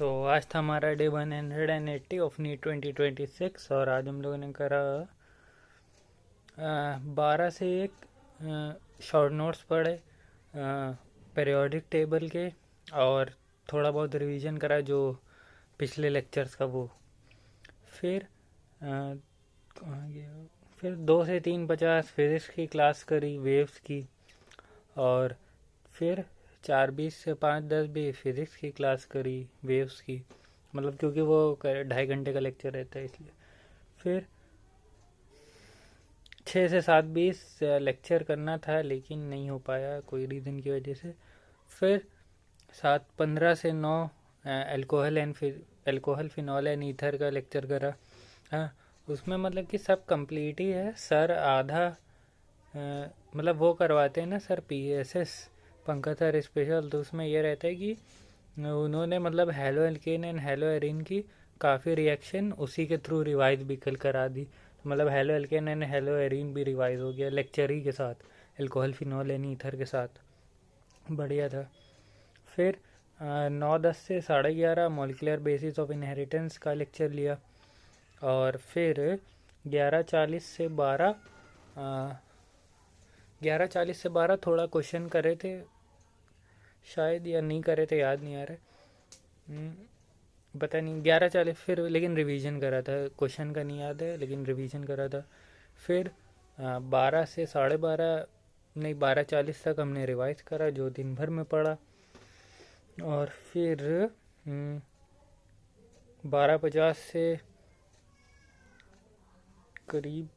तो आज था हमारा डे 180 ऑफ नीट 2026 और आज हम लोगों ने करा 12 से एक शॉर्ट नोट्स पढ़े पीरियोडिक टेबल के और थोड़ा बहुत रिवीजन करा जो पिछले लेक्चर्स का वो फिर कहाँ गया फिर 2 से 3:50 फिज़िक्स की क्लास करी वेव्स की और फिर 4:20 से 5:10 भी फिज़िक्स की क्लास करी वेव्स की मतलब क्योंकि वो 2.5 घंटे का लेक्चर रहता है इसलिए फिर 6 से 7:20 लेक्चर करना था लेकिन नहीं हो पाया कोई रीज़न की वजह से फिर 7:15 से 9 अल्कोहल फिनॉल एंड ईथर का लेक्चर करा। हाँ, उसमें मतलब कि सब कंप्लीट ही है सर आधा मतलब वो करवाते हैं ना sir PSS Pankaj sir special, तो उसमें ये रहता है कि उन्होंने मतलब halo alkane and hello Erin की काफ़ी रिएक्शन उसी के थ्रू रिवाइज भी कल करा दी। तो मतलब halo alkane and hello Erin भी रिवाइज हो गया लेक्चर ही के साथ एल्कोहल फिनॉल एंड ईथर के साथ, बढ़िया था। फिर 9:10 से 11:30 मॉलिकुलर बेसिस ऑफ इनहेरिटेंस का लेक्चर लिया और फिर 11:40 से 12 11:40 से 12 थोड़ा क्वेश्चन करे थे शायद या नहीं करे थे याद नहीं आ रहा, पता नहीं। 11:40 फिर लेकिन रिवीजन करा था, क्वेश्चन का नहीं याद है लेकिन रिवीजन करा था। फिर 12 से 12:30 नहीं 12:40 तक हमने रिवाइज करा जो दिन भर में पढ़ा और फिर 12:50 से करीब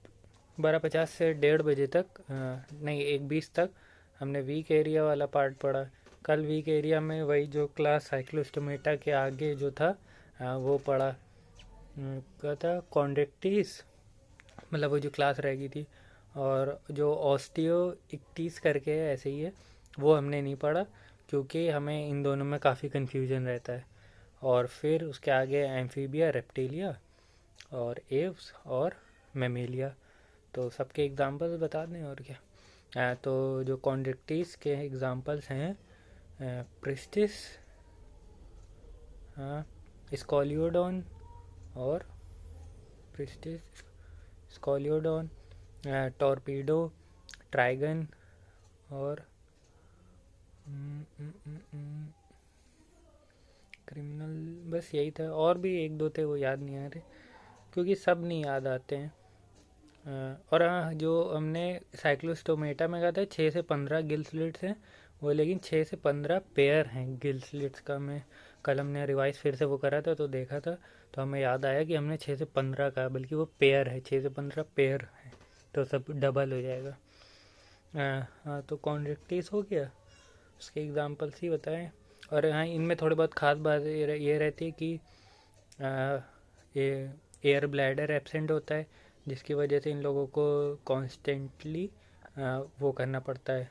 12:50 से 1:30 बजे तक नहीं 1:20 तक हमने वीक एरिया वाला पार्ट पढ़ा। कल वीक एरिया में वही जो क्लास साइक्लोस्टोमेटा के आगे जो था वो पढ़ा, क्या था कॉन्ड्रेक्टिस, मतलब वो जो क्लास रह गई थी। और जो ऑस्टियो इक्टीस करके है ऐसे ही है वो हमने नहीं पढ़ा क्योंकि हमें इन दोनों में काफ़ी कन्फ्यूजन रहता है। और फिर उसके आगे एम्फीबिया रेप्टिलिया और एव्स और मेमेलिया, तो सबके एग्जांपल्स बता दें और क्या। तो जो कॉन्ड्रेक्टिस के एग्जांपल्स हैं प्रिस्टिस, हाँ, स्कॉलियोडॉन और प्रिस्टिस स्कॉलियोडॉन, टॉर्पीडो, ट्राइगन और क्रिमिनल, बस यही था। और भी एक दो थे वो याद नहीं आ रहे क्योंकि सब नहीं याद आते हैं। और हाँ, जो हमने साइक्लोस्टोमेटा में कहा था 6 से 15 गिल स्लिट्स हैं वो, लेकिन 6 से 15 पेयर हैं गिल स्लिट्स का। मैं कल हमने रिवाइज फिर से वो करा था तो देखा था तो हमें याद आया कि हमने 6 से 15 कहा बल्कि वो पेयर है, 6 से 15 पेयर है तो सब डबल हो जाएगा। हाँ, तो कॉन्ट्रेक्टिस हो गया, उसके एग्जाम्पल्स ही बताएं। और हाँ, इनमें थोड़ी बहुत खास बात ये रहती है कि ये एयर ब्लैडर एब्सेंट होता है जिसकी वजह से इन लोगों को कॉन्स्टेंटली वो करना पड़ता है,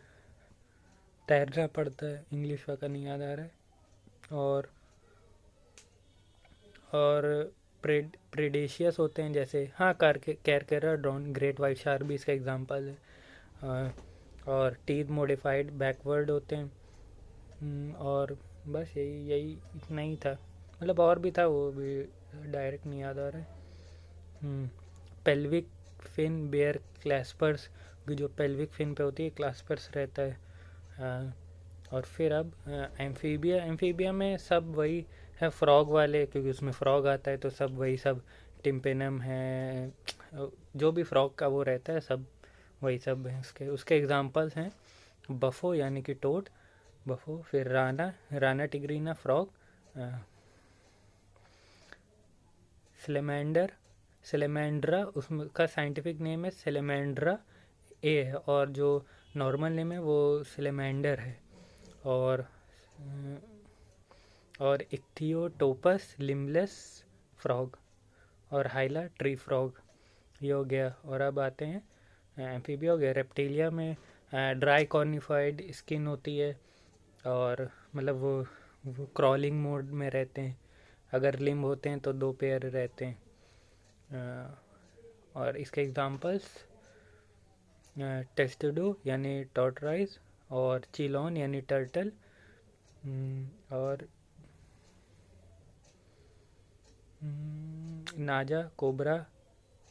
तैरना पड़ता है, इंग्लिश का नहीं याद आ रहा है। और प्रेडेशियस होते हैं जैसे, हाँ, कैरकेरा ड्रॉन ग्रेट वाइट शार्क भी इसका एग्जांपल है। और टीथ मॉडिफाइड बैकवर्ड होते हैं। और बस यही यही इतना ही था, मतलब और भी था वो भी डायरेक्ट नहीं याद आ रहा है। पेल्विक फिन बेयर क्लैस्पर्स, जो पेल्विक फिन पे होती है क्लैस्पर्स रहता है। और फिर अब एम्फीबिया में सब वही है फ्रॉग वाले, क्योंकि उसमें फ्रॉग आता है तो सब वही सब टिम्पेनम है, जो भी फ्रॉग का वो रहता है सब वही सब है। उसके एग्जांपल्स हैं बफो यानी कि टोड बफो, फिर राना टिग्रीना फ्रॉग, सेलेमेंड्रा उसका साइंटिफिक नेम है सेलेमेंड्रा ए है और जो नॉर्मल नेम है वो सेलेमेंडर है। और इक्थियोटोपस लिम्बलेस फ्रॉग और हाइला ट्री फ्रॉग, ये हो गया। और अब आते हैं एम्फीबिया हो गया। रेप्टिलिया में ड्राई कॉर्निफाइड स्किन होती है और मतलब वो क्रॉलिंग मोड में रहते हैं, अगर लिम्ब होते हैं तो 2 पेयर रहते हैं। और इसके एग्जांपल्स टेस्टडो यानी टॉर्टराइज और चिलोन यानी टर्टल, और नाजा, कोबरा,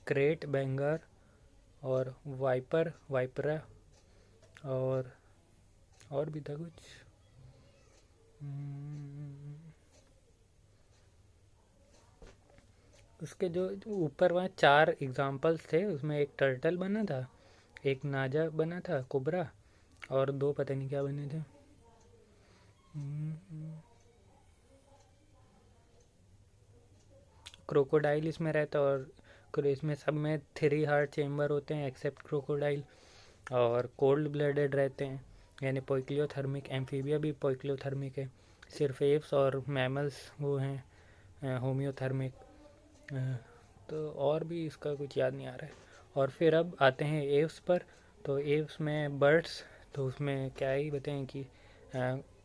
क्रेट, बेंगर और वाइपर, वाइपरा और भी था कुछ। उसके जो ऊपर वहाँ 4 एग्जाम्पल्स थे, उसमें एक टर्टल बना था, एक नाजा बना था, कोबरा, और 2 पता नहीं क्या बने थे। क्रोकोडाइल इसमें रहता, और इसमें सब में 3 हार्ट चेम्बर होते हैं एक्सेप्ट क्रोकोडाइल, और कोल्ड ब्लडेड रहते हैं, यानी पोइक्लियोथर्मिक। एम्फीबिया भी पोइक्लियोथर्मिक है, सिर्फ एप्स और मैमल्स वो हैं होम्योथर्मिक। तो और भी इसका कुछ याद नहीं आ रहा है। और फिर अब आते हैं एव्स पर। तो एव्स में बर्ड्स, तो उसमें क्या ही बताएं कि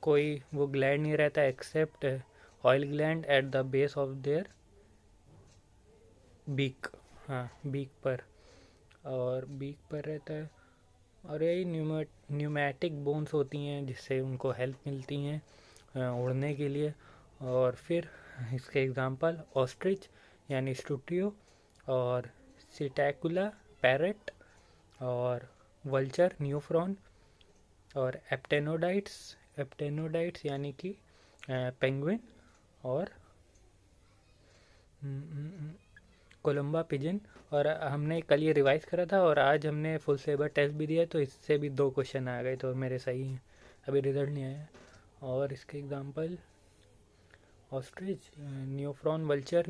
कोई वो ग्लैंड नहीं रहता except oil gland at the base of their beak. हाँ, बीक पर, और बीक पर रहता है। और यही न्यूमैटिक बोन्स होती हैं जिससे उनको हेल्प मिलती हैं उड़ने के लिए। और फिर इसके एग्जांपल ऑस्ट्रिच यानी स्टूटियो, और सिटैकुला पैरेट, और वल्चर न्यूफ्रॉन, और एप्टेनोडाइट्स यानी कि पेंगुइन, और कोलंबा पिजन। और हमने कल ये रिवाइज करा था और आज हमने फुल सेबर टेस्ट भी दिया, तो इससे भी 2 क्वेश्चन आ गए, तो मेरे सही हैं। अभी रिजल्ट नहीं आया। और इसके एग्जांपल ऑस्ट्रिच, न्यूफ्रॉन वल्चर,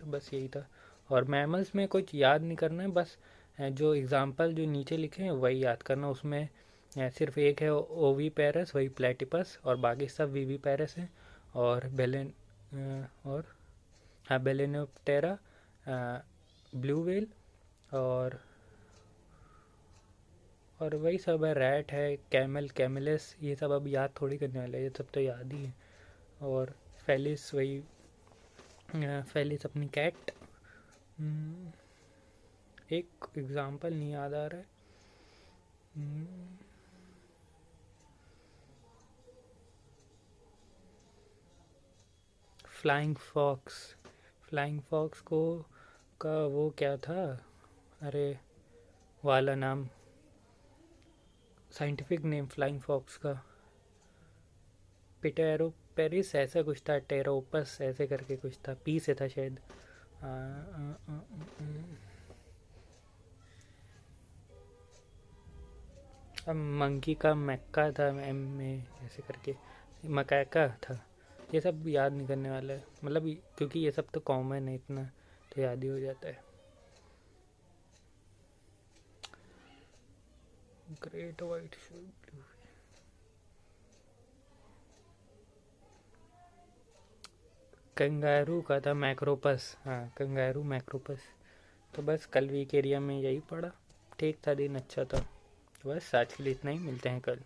बस यही था। और मैमल्स में कुछ याद नहीं करना है, बस जो एग्जांपल जो नीचे लिखे हैं वही याद करना। उसमें सिर्फ एक है ओवी पैरस, वही प्लेटिपस, और बाकी सब वीवी पैरस हैं। और और हाँ, बेलेनोप्टेरा, ब्लू व्हेल, और वही सब है। रैट है, कैमलिस, ये सब अब याद थोड़ी करने वाले, ये सब तो याद ही है। और फेलिस, वही फेलिस अपनी कैट। एक एग्जांपल नहीं याद आ रहा है। फ्लाइंग फॉक्स को का वो क्या था, अरे वाला नाम, साइंटिफिक नेम फ्लाइंग फॉक्स का पिटेरोपेरिस ऐसा कुछ था, टेरोपस ऐसे करके कुछ था, पी से था शायद। अब मंकी का मैक्का था, एम में ऐसे करके मकैका था। ये सब याद नहीं करने वाला है, मतलब क्योंकि ये सब तो कॉमन है इतना, तो याद ही हो जाता है। ग्रेट वाइट ब्लू, कंगारू का था मैक्रोपस। हाँ, कंगारू मैक्रोपस। तो बस कल वीक एरिया में यही पढ़ा, ठीक था दिन, अच्छा था। बस आज के लिए इतना ही, मिलते हैं कल।